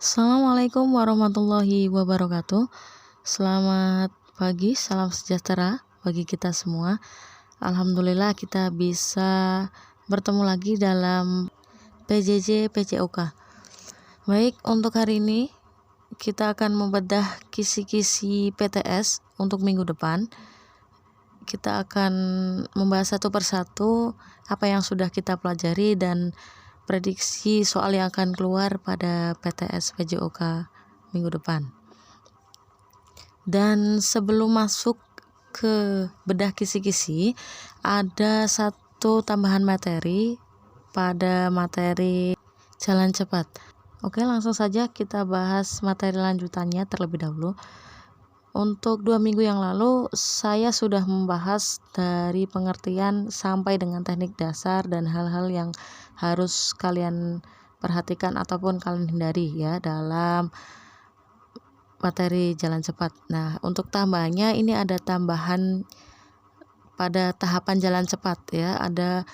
Assalamualaikum warahmatullahi wabarakatuh. Selamat pagi, salam sejahtera bagi kita semua. Alhamdulillah kita bisa bertemu lagi dalam PJJ PCOK. Baik, untuk hari ini kita akan membedah kisi-kisi PTS untuk minggu depan. Kita akan membahas satu persatu apa yang sudah kita pelajari dan prediksi soal yang akan keluar pada PTS PJOK minggu depan. Dan sebelum masuk ke bedah kisi-kisi, ada satu tambahan materi pada materi jalan cepat. Oke, langsung saja kita bahas materi lanjutannya terlebih dahulu. Untuk 2 minggu yang lalu, saya sudah membahas dari pengertian sampai dengan teknik dasar dan hal-hal yang harus kalian perhatikan ataupun kalian hindari ya dalam materi jalan cepat. Nah, untuk tambahannya ini ada tambahan pada tahapan jalan cepat ya. Ada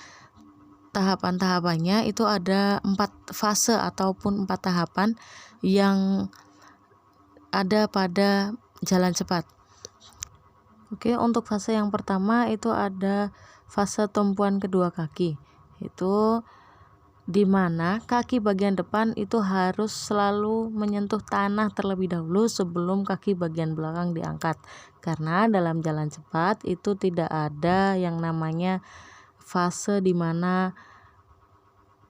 tahapan-tahapannya, itu ada 4 fase ataupun 4 tahapan yang ada pada jalan cepat. Oke, untuk fase yang pertama itu ada fase tumpuan kedua kaki. Itu di mana kaki bagian depan itu harus selalu menyentuh tanah terlebih dahulu sebelum kaki bagian belakang diangkat. Karena dalam jalan cepat itu tidak ada yang namanya fase di mana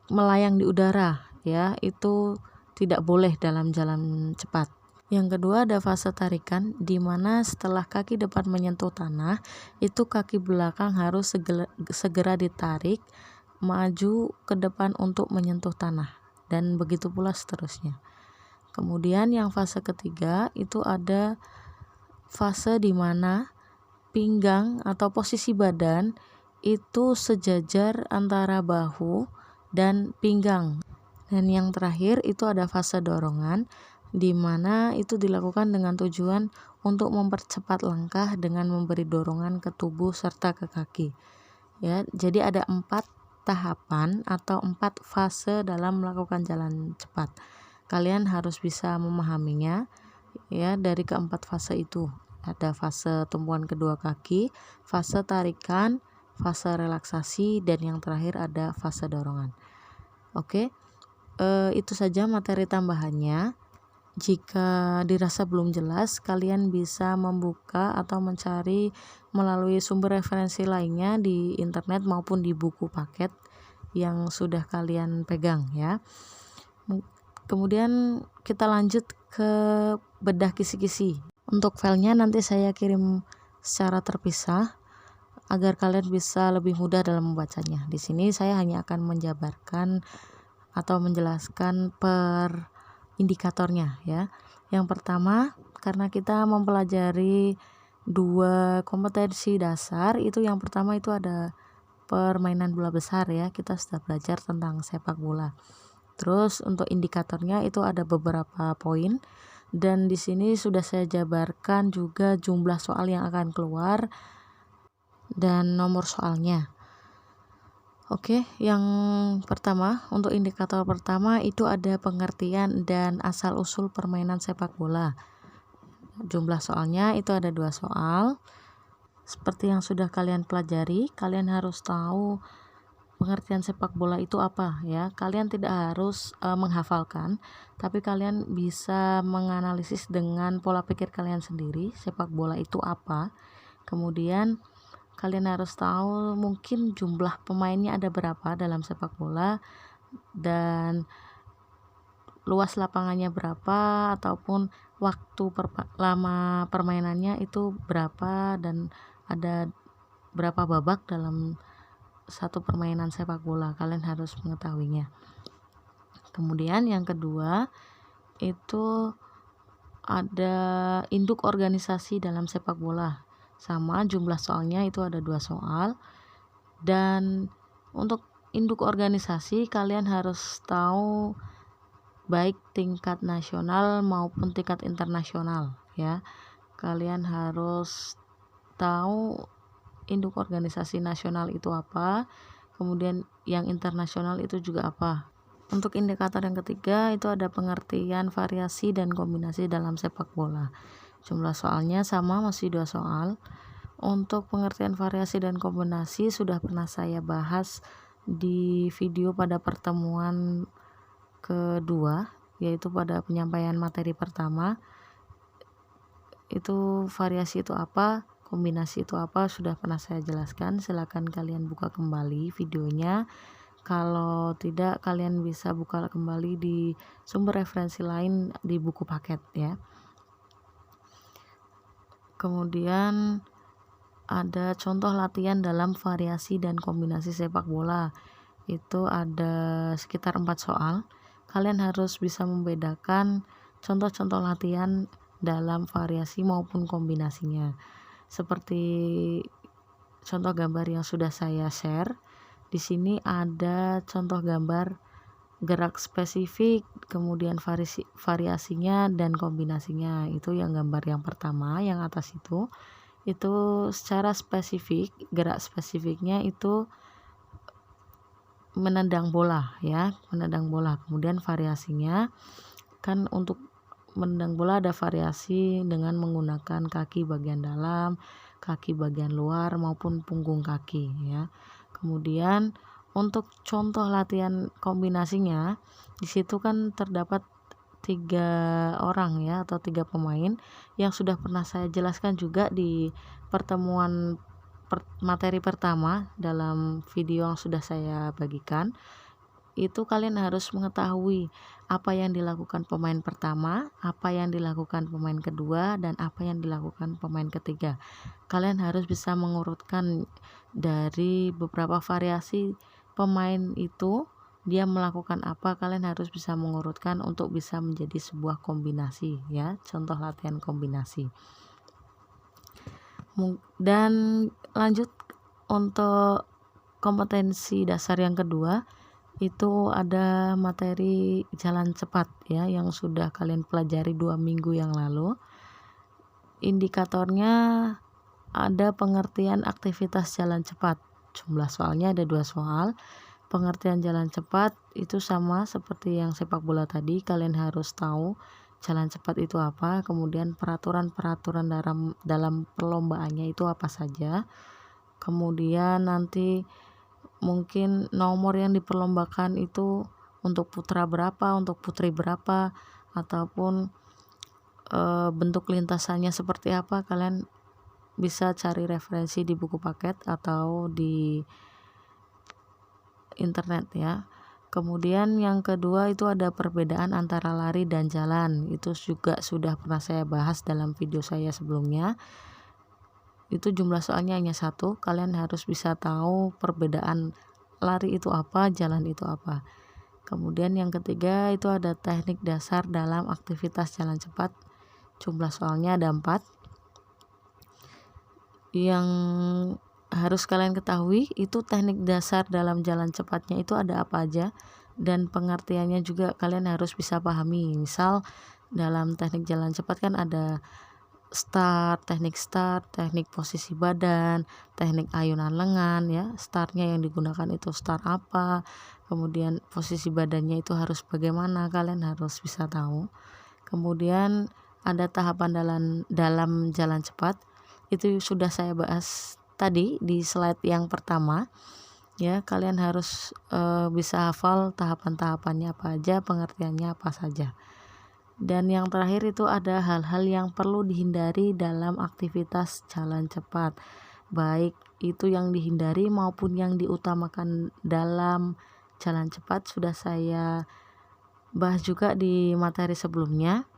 melayang di udara ya, itu tidak boleh dalam jalan cepat. Yang kedua ada fase tarikan, di mana setelah kaki depan menyentuh tanah, itu kaki belakang harus segera ditarik maju ke depan untuk menyentuh tanah, dan begitu pula seterusnya. Kemudian yang fase ketiga itu ada fase di mana pinggang atau posisi badan itu sejajar antara bahu dan pinggang. Dan yang terakhir itu ada fase dorongan, di mana itu dilakukan dengan tujuan untuk mempercepat langkah dengan memberi dorongan ke tubuh serta ke kaki. Ya, jadi ada 4 tahapan atau 4 fase dalam melakukan jalan cepat. Kalian harus bisa memahaminya ya dari keempat fase itu. Ada fase tumpuan kedua kaki, fase tarikan, fase relaksasi, dan yang terakhir ada fase dorongan. Oke. Itu saja materi tambahannya. Jika dirasa belum jelas, kalian bisa membuka atau mencari melalui sumber referensi lainnya di internet maupun di buku paket yang sudah kalian pegang ya. Kemudian kita lanjut ke bedah kisi-kisi. Untuk filenya nanti saya kirim secara terpisah agar kalian bisa lebih mudah dalam membacanya. Di sini saya hanya akan menjabarkan atau menjelaskan per indikatornya ya. Yang pertama, karena kita mempelajari 2 kompetensi dasar, itu yang pertama itu ada permainan bola besar ya. Kita sudah belajar tentang sepak bola. Terus untuk indikatornya itu ada beberapa poin, dan di sini sudah saya jabarkan juga jumlah soal yang akan keluar dan nomor soalnya. Oke, yang pertama, untuk indikator pertama itu ada pengertian dan asal-usul permainan sepak bola. Jumlah soalnya itu ada 2 soal. Seperti yang sudah kalian pelajari, kalian harus tahu pengertian sepak bola itu apa ya. Kalian tidak harus menghafalkan, tapi kalian bisa menganalisis dengan pola pikir kalian sendiri sepak bola itu apa. Kemudian kalian harus tahu mungkin jumlah pemainnya ada berapa dalam sepak bola, dan luas lapangannya berapa, ataupun waktu lama permainannya itu berapa, dan ada berapa babak dalam satu permainan sepak bola. Kalian harus mengetahuinya. Kemudian yang kedua itu ada induk organisasi dalam sepak bola. Sama, jumlah soalnya itu ada 2 soal. Dan untuk induk organisasi kalian harus tahu baik tingkat nasional maupun tingkat internasional ya. Kalian harus tahu induk organisasi nasional itu apa, kemudian yang internasional itu juga apa. Untuk indikator yang ketiga itu ada pengertian variasi dan kombinasi dalam sepak bola. Jumlah soalnya sama, masih 2 soal. Untuk pengertian variasi dan kombinasi sudah pernah saya bahas di video pada pertemuan kedua, yaitu pada penyampaian materi pertama. Itu variasi itu apa, kombinasi itu apa, sudah pernah saya jelaskan. Silakan kalian buka kembali videonya. Kalau tidak, kalian bisa buka kembali di sumber referensi lain di buku paket ya. Kemudian ada contoh latihan dalam variasi dan kombinasi sepak bola. Itu ada sekitar 4 soal. Kalian harus bisa membedakan contoh-contoh latihan dalam variasi maupun kombinasinya. Seperti contoh gambar yang sudah saya share. Di sini ada contoh gambar gerak spesifik, kemudian variasinya dan kombinasinya. Itu yang gambar yang pertama, yang atas itu secara spesifik, gerak spesifiknya itu menendang bola ya, menendang bola. Kemudian variasinya kan untuk menendang bola ada variasi dengan menggunakan kaki bagian dalam, kaki bagian luar maupun punggung kaki ya. Kemudian untuk contoh latihan kombinasinya, di situ kan terdapat 3 orang ya, atau 3 pemain yang sudah pernah saya jelaskan juga di pertemuan materi pertama dalam video yang sudah saya bagikan. Itu kalian harus mengetahui apa yang dilakukan pemain pertama, apa yang dilakukan pemain kedua, dan apa yang dilakukan pemain ketiga. Kalian harus bisa mengurutkan dari beberapa variasi pemain itu, dia melakukan apa, kalian harus bisa mengurutkan untuk bisa menjadi sebuah kombinasi ya, contoh latihan kombinasi. Dan lanjut untuk kompetensi dasar yang kedua, itu ada materi jalan cepat ya, yang sudah kalian pelajari 2 minggu yang lalu. Indikatornya ada pengertian aktivitas jalan cepat. Jumlah soalnya ada 2 soal. Pengertian jalan cepat itu sama seperti yang sepak bola tadi, kalian harus tahu jalan cepat itu apa, kemudian peraturan-peraturan dalam perlombaannya itu apa saja. Kemudian nanti mungkin nomor yang diperlombakan itu untuk putra berapa, untuk putri berapa, ataupun bentuk lintasannya seperti apa, kalian bisa cari referensi di buku paket atau di internet ya. Kemudian yang kedua itu ada perbedaan antara lari dan jalan. Itu juga sudah pernah saya bahas dalam video saya sebelumnya. Itu jumlah soalnya hanya 1. Kalian harus bisa tahu perbedaan lari itu apa, jalan itu apa. Kemudian yang ketiga itu ada teknik dasar dalam aktivitas jalan cepat. Jumlah soalnya ada 4. Yang harus kalian ketahui itu teknik dasar dalam jalan cepatnya itu ada apa aja, dan pengertiannya juga kalian harus bisa pahami. Misal dalam teknik jalan cepat kan ada teknik posisi badan, teknik ayunan lengan ya. Startnya yang digunakan itu start apa, kemudian posisi badannya itu harus bagaimana, kalian harus bisa tahu. Kemudian ada tahapan dalam jalan cepat, itu sudah saya bahas tadi di slide yang pertama ya. Kalian harus bisa hafal tahapan-tahapannya apa aja, pengertiannya apa saja. Dan yang terakhir itu ada hal-hal yang perlu dihindari dalam aktivitas jalan cepat, baik itu yang dihindari maupun yang diutamakan dalam jalan cepat sudah saya bahas juga di materi sebelumnya.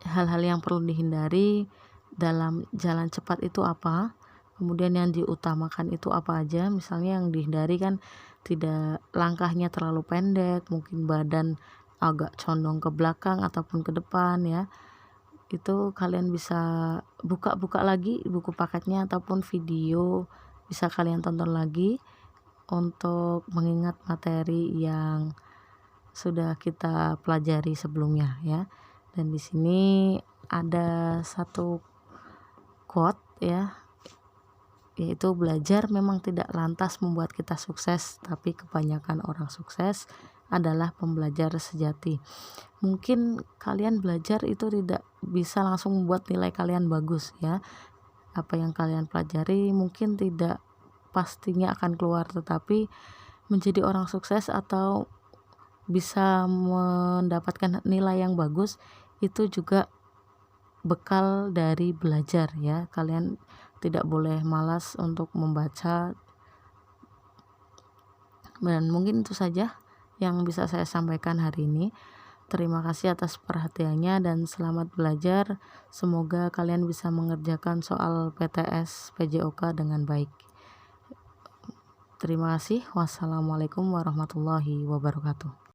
Hal-hal yang perlu dihindari dalam jalan cepat itu apa, kemudian yang diutamakan itu apa aja. Misalnya yang dihindari kan tidak langkahnya terlalu pendek, mungkin badan agak condong ke belakang ataupun ke depan ya. Itu kalian bisa buka lagi buku paketnya ataupun video, bisa kalian tonton lagi untuk mengingat materi yang sudah kita pelajari sebelumnya ya. Dan di sini ada satu quote ya, yaitu belajar memang tidak lantas membuat kita sukses, tapi kebanyakan orang sukses adalah pembelajar sejati. Mungkin kalian belajar itu tidak bisa langsung membuat nilai kalian bagus ya. Apa yang kalian pelajari mungkin tidak pastinya akan keluar, tetapi menjadi orang sukses atau bisa mendapatkan nilai yang bagus itu juga bekal dari belajar ya. Kalian tidak boleh malas untuk membaca. Dan mungkin itu saja yang bisa saya sampaikan hari ini. Terima kasih atas perhatiannya dan selamat belajar. Semoga kalian bisa mengerjakan soal PTS PJOK dengan baik. Terima kasih. Wassalamualaikum warahmatullahi wabarakatuh.